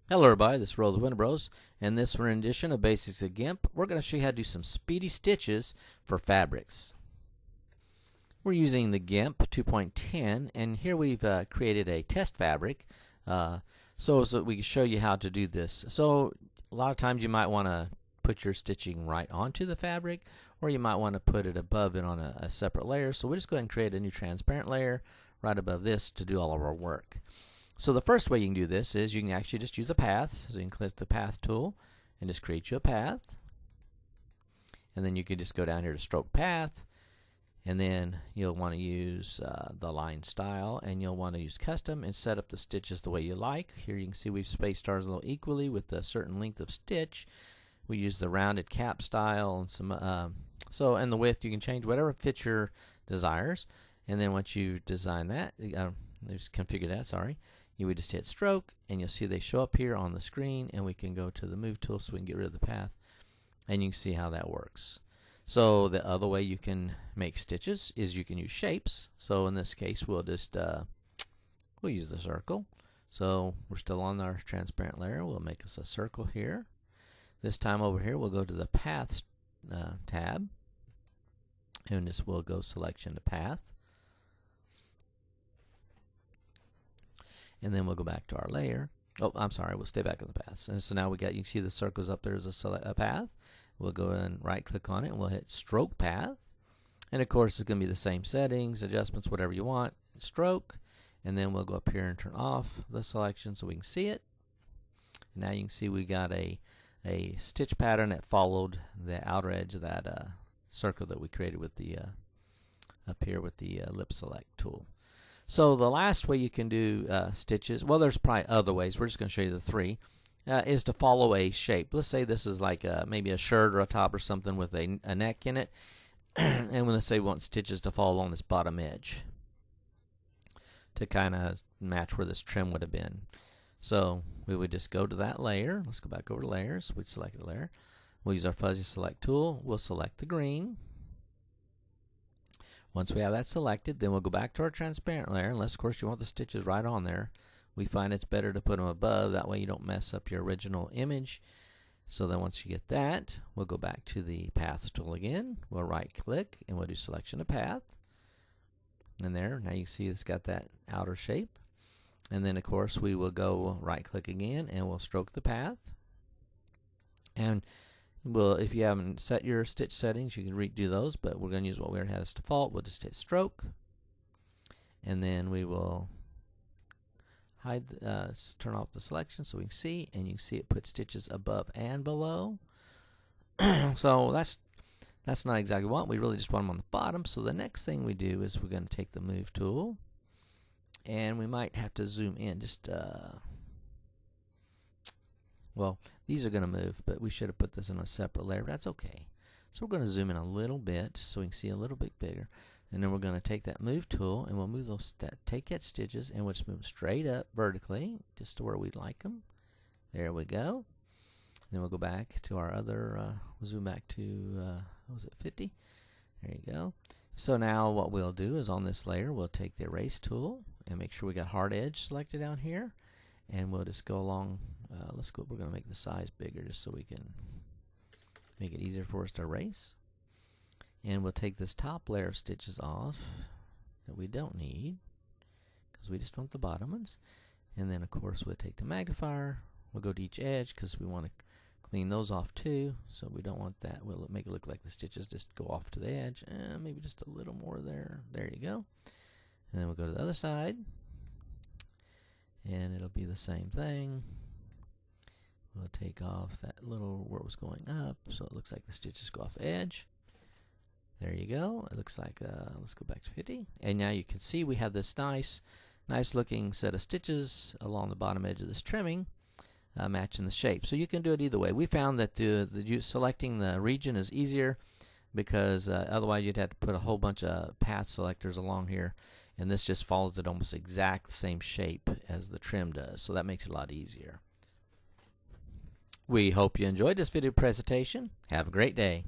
Hello everybody, this is Rose Winterbros. In this rendition of Basics of GIMP, we're going to show you how to do some speedy stitches for fabrics. We're using the GIMP 2.10, and here we've created a test fabric so that we can show you how to do this. So a lot of times you might want to put your stitching right onto the fabric, or you might want to put it above it on a separate layer. So we'll just go ahead and create a new transparent layer right above this to do all of our work. So the first way you can do this is you can actually just use a path. So you can click the path tool and just create you a path. And then you can just go down here to stroke path. And then you'll want to use the line style, and you'll want to use custom and set up the stitches the way you like. Here you can see we've spaced ours a little equally with a certain length of stitch. We use the rounded cap style and some and the width you can change whatever fits your desires. And then once you've designed that, just configure that, sorry. You would just hit stroke, and you'll see they show up here on the screen, and we can go to the move tool so we can get rid of the path, and you can see how that works. So the other way you can make stitches is you can use shapes. So in this case, we'll just we'll use the circle. So we're still on our transparent layer. We'll make us a circle here. This time over here, we'll go to the paths tab, and this will go selection to path. And then we'll go back to our layer. Oh, I'm sorry, we'll stay back in the paths. And so now you can see the circles up there as a path. We'll go and right click on it, and we'll hit stroke path. And of course, it's going to be the same settings, adjustments, whatever you want. Stroke. And then we'll go up here and turn off the selection so we can see it. And now you can see we got a stitch pattern that followed the outer edge of that circle that we created with the up here with the lip select tool. So the last way you can do stitches, well, there's probably other ways. We're just going to show you the three, is to follow a shape. Let's say this is like maybe a shirt or a top or something with a neck in it. And let's say we want stitches to fall along this bottom edge to kind of match where this trim would have been. So we would just go to that layer. Let's go back over to layers. We'd select a layer. We'll use our fuzzy select tool. We'll select the green. Once we have that selected, then we'll go back to our transparent layer, unless of course you want the stitches right on there. We find it's better to put them above, that way you don't mess up your original image. So then once you get that, we'll go back to the paths tool again. We'll right click and we'll do selection of path. And there, now you see it's got that outer shape. And then of course we will go right click again and we'll stroke the path. And well, if you haven't set your stitch settings, you can redo those, but we're going to use what we already had as default. We'll just hit stroke, and then we will hide, turn off the selection so we can see, and you can see it put stitches above and below. So that's not exactly what we really just want them on the bottom. So the next thing we do is we're going to take the move tool, and we might have to zoom in just well, these are going to move, but we should have put this in a separate layer. But that's okay. So we're going to zoom in a little bit so we can see a little bit bigger. And then we're going to take that move tool, and we'll move those, take that stitches, and we'll just move them straight up vertically, just to where we'd like them. There we go. And then we'll go back to our other, we'll zoom back to, what was it, 50? There you go. So now what we'll do is on this layer, we'll take the erase tool and make sure we got hard edge selected down here. And we'll just go along, we're going to make the size bigger just so we can make it easier for us to erase. And we'll take this top layer of stitches off that we don't need, because we just want the bottom ones. And then of course we'll take the magnifier, we'll go to each edge because we want to clean those off too, so we don't want that. We'll make it look like the stitches just go off to the edge, and maybe just a little more there. There you go. And then we'll go to the other side, and it'll be the same thing. We'll take off that little where it was going up, so it looks like the stitches go off the edge. There you go. It looks like, let's go back to 50. And now you can see we have this nice looking set of stitches along the bottom edge of this trimming, matching the shape. So you can do it either way. We found that selecting the region is easier, because otherwise you'd have to put a whole bunch of path selectors along here, and this just follows it almost exact same shape as the trim does, so that makes it a lot easier. We hope you enjoyed this video presentation. Have a great day.